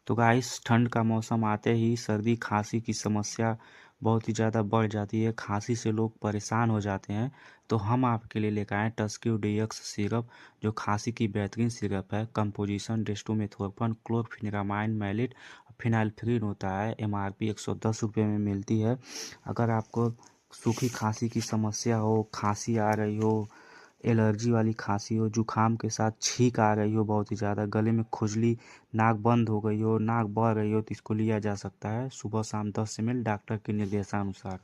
तो गाइस, ठंड का मौसम आते ही सर्दी खांसी की समस्या बहुत ही ज़्यादा बढ़ जाती है। खांसी से लोग परेशान हो जाते हैं। तो हम आपके लिए लेकर आए टस्क्यू डीएक्स सिरप, जो खांसी की बेहतरीन सिरप है। कंपोजिशन डेस्टोमेथोर्पन, क्लोरफेनिरामाइन, मैलिट, फिनाइल्फ्रीन होता है। एमआरपी 110 रुपये में मिलती है। अगर आपको सूखी खांसी की समस्या हो, खांसी आ रही हो, एलर्जी वाली खांसी हो, जुखाम के साथ छींक आ रही हो बहुत ही ज़्यादा, गले में खुजली, नाक बंद हो गई हो, नाक बह रही हो, तो इसको लिया जा सकता है सुबह शाम 10 ml डॉक्टर के निर्देशानुसार।